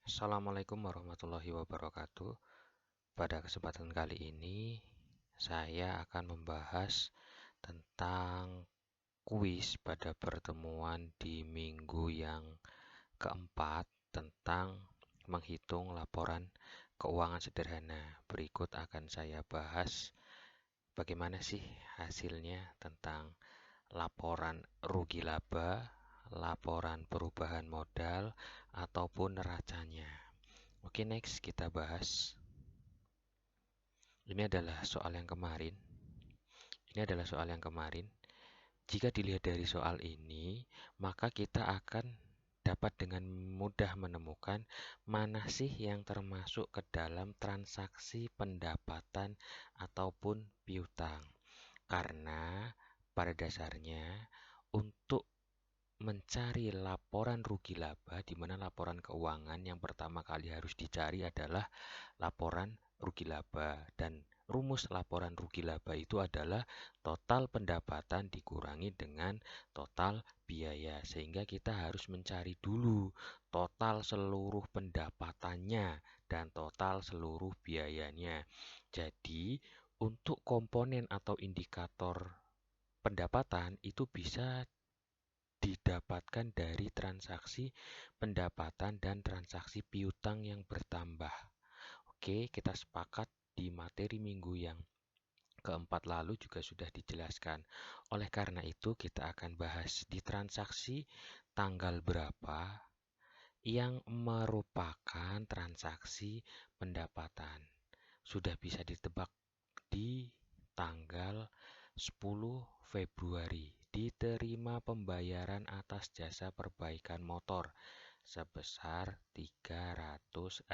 Assalamualaikum warahmatullahi wabarakatuh. Pada kesempatan kali ini, saya akan membahas tentang kuis pada pertemuan di minggu yang keempat tentang menghitung laporan keuangan sederhana. Berikut akan saya bahas bagaimana sih hasilnya tentang laporan rugi laba, laporan perubahan modal, ataupun neracanya. Oke, next kita bahas. Ini adalah soal yang kemarin. Ini adalah soal yang kemarin. Jika dilihat dari soal ini, maka kita akan dapat dengan mudah menemukan mana sih yang termasuk ke dalam transaksi pendapatan ataupun piutang. Karena pada dasarnya untuk mencari laporan rugi laba, di mana laporan keuangan yang pertama kali harus dicari adalah laporan rugi laba, dan rumus laporan rugi laba itu adalah total pendapatan dikurangi dengan total biaya, sehingga kita harus mencari dulu total seluruh pendapatannya dan total seluruh biayanya. Jadi untuk komponen atau indikator pendapatan itu bisa didapatkan dari transaksi pendapatan dan transaksi piutang yang bertambah. Oke, kita sepakat di materi minggu yang keempat lalu juga sudah dijelaskan. Oleh karena itu, kita akan bahas di transaksi tanggal berapa yang merupakan transaksi pendapatan. Sudah bisa ditebak di tanggal 10 Februari diterima pembayaran atas jasa perbaikan motor sebesar 300.000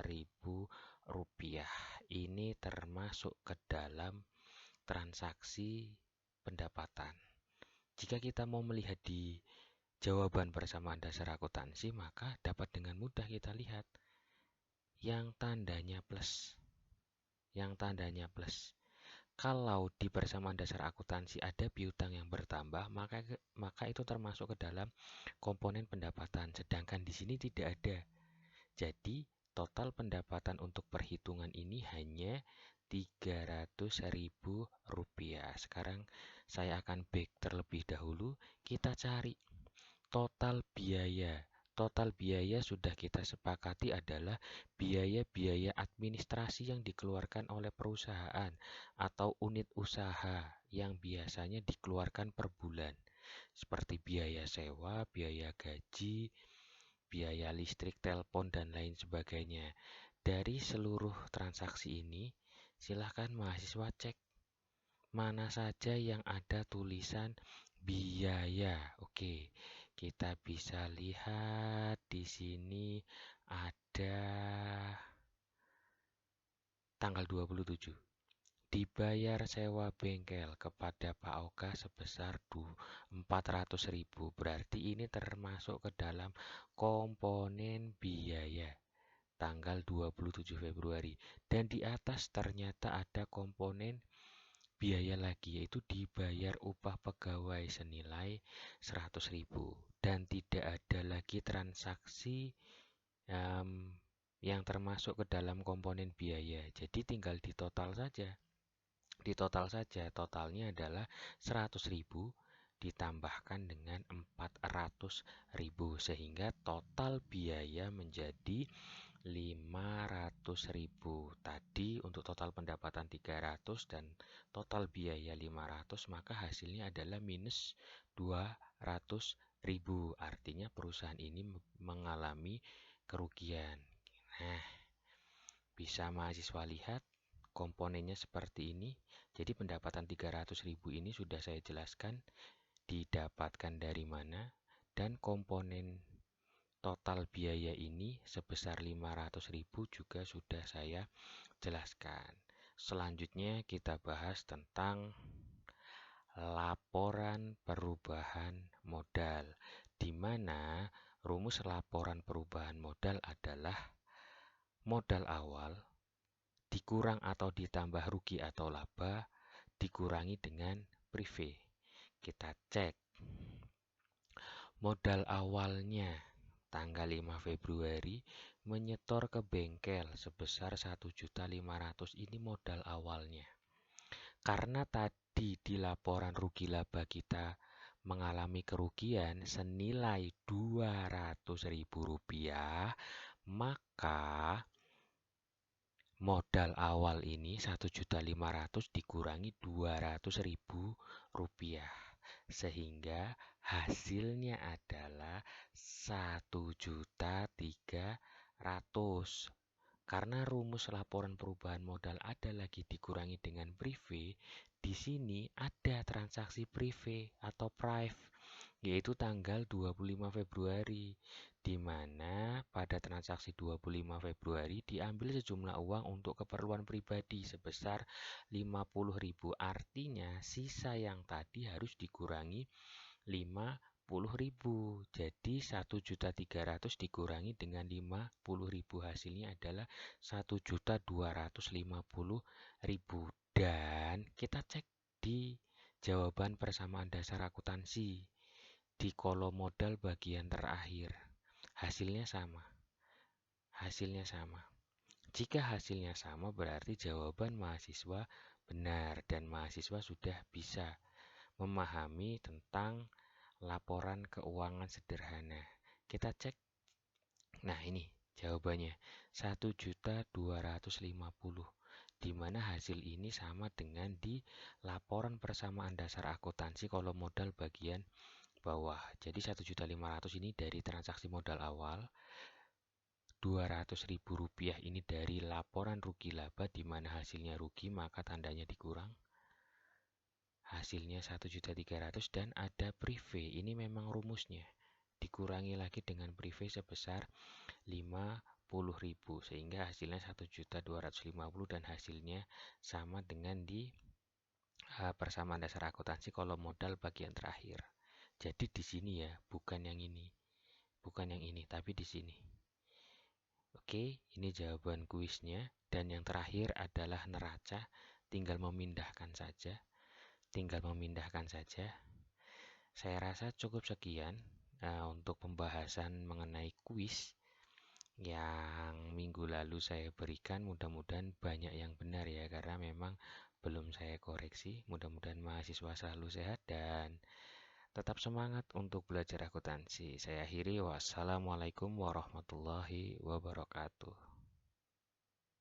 rupiah. Ini termasuk ke dalam transaksi pendapatan. Jika kita mau melihat di jawaban persamaan dasar akuntansi, maka dapat dengan mudah kita lihat yang tandanya plus. Yang tandanya plus. Kalau di persamaan dasar akuntansi ada piutang yang bertambah, maka itu termasuk ke dalam komponen pendapatan. Sedangkan di sini tidak ada. Jadi, total pendapatan untuk perhitungan ini hanya 300.000 rupiah. Sekarang saya akan back terlebih dahulu. Kita cari total biaya. Total biaya sudah kita sepakati adalah biaya-biaya administrasi yang dikeluarkan oleh perusahaan atau unit usaha yang biasanya dikeluarkan per bulan. Seperti biaya sewa, biaya gaji, biaya listrik, telepon, dan lain sebagainya. Dari seluruh transaksi ini, silahkan mahasiswa cek mana saja yang ada tulisan biaya. Oke, kita bisa lihat di sini ada tanggal 27. Dibayar sewa bengkel kepada Pak Oka sebesar 400.000. Berarti ini termasuk ke dalam komponen biaya tanggal 27 Februari. Dan di atas ternyata ada komponen biaya lagi, yaitu dibayar upah pegawai senilai 100.000. Dan tidak ada lagi transaksi yang termasuk ke dalam komponen biaya. Jadi tinggal ditotal saja. Ditotal saja, totalnya adalah 100.000 ditambahkan dengan 400.000, sehingga total biaya menjadi 500.000. Tadi untuk total pendapatan 300 dan total biaya 500, maka hasilnya adalah minus 200.000. Artinya perusahaan ini mengalami kerugian. Nah, bisa mahasiswa lihat komponennya seperti ini. Jadi pendapatan 300.000 ini sudah saya jelaskan didapatkan dari mana, dan komponen total biaya ini sebesar 500.000 juga sudah saya jelaskan. Selanjutnya kita bahas tentang laporan perubahan modal, di mana rumus laporan perubahan modal adalah modal awal dikurang atau ditambah rugi atau laba dikurangi dengan prive. Kita cek modal awalnya tanggal 5 Februari menyetor ke bengkel sebesar 1.500.000 ini modal awalnya. Karena tadi di laporan rugi laba kita mengalami kerugian senilai Rp200.000, maka modal awal ini 1.500.000 dikurangi Rp200.000 sehingga hasilnya adalah 1.300.000. Karena rumus laporan perubahan modal ada lagi dikurangi dengan prive, di sini ada transaksi prive atau prive, yaitu tanggal 25 Februari, di mana pada transaksi 25 Februari diambil sejumlah uang untuk keperluan pribadi sebesar 50.000. Artinya sisa yang tadi harus dikurangi 50.000. Jadi 1.300.000 dikurangi dengan 50.000 hasilnya adalah 1.250.000. Dan kita cek di jawaban persamaan dasar akuntansi di kolom modal bagian terakhir. Hasilnya sama. Hasilnya sama. Jika hasilnya sama berarti jawaban mahasiswa benar dan mahasiswa sudah bisa memahami tentang laporan keuangan sederhana. Kita cek. Nah, ini jawabannya 1.250.000, di mana hasil ini sama dengan di laporan persamaan dasar akuntansi kolom modal bagian bawah. Jadi 1.500.000 ini dari transaksi modal awal, Rp200.000 ini dari laporan rugi laba di mana hasilnya rugi maka tandanya dikurang. Hasilnya 1.300.000 dan ada prive. Ini memang rumusnya. Dikurangi lagi dengan prive sebesar 50.000 sehingga hasilnya 1.250.000 dan hasilnya sama dengan di persamaan dasar akuntansi kolom modal bagian terakhir. Jadi di sini ya, bukan yang ini. Bukan yang ini, tapi di sini. Oke, ini jawaban kuisnya dan yang terakhir adalah neraca, tinggal memindahkan saja. Saya rasa cukup sekian untuk pembahasan mengenai kuis yang minggu lalu saya berikan. Mudah-mudahan banyak yang benar ya, karena memang belum saya koreksi. Mudah-mudahan mahasiswa selalu sehat dan tetap semangat untuk belajar akuntansi. Saya akhiri, wassalamualaikum warahmatullahi wabarakatuh.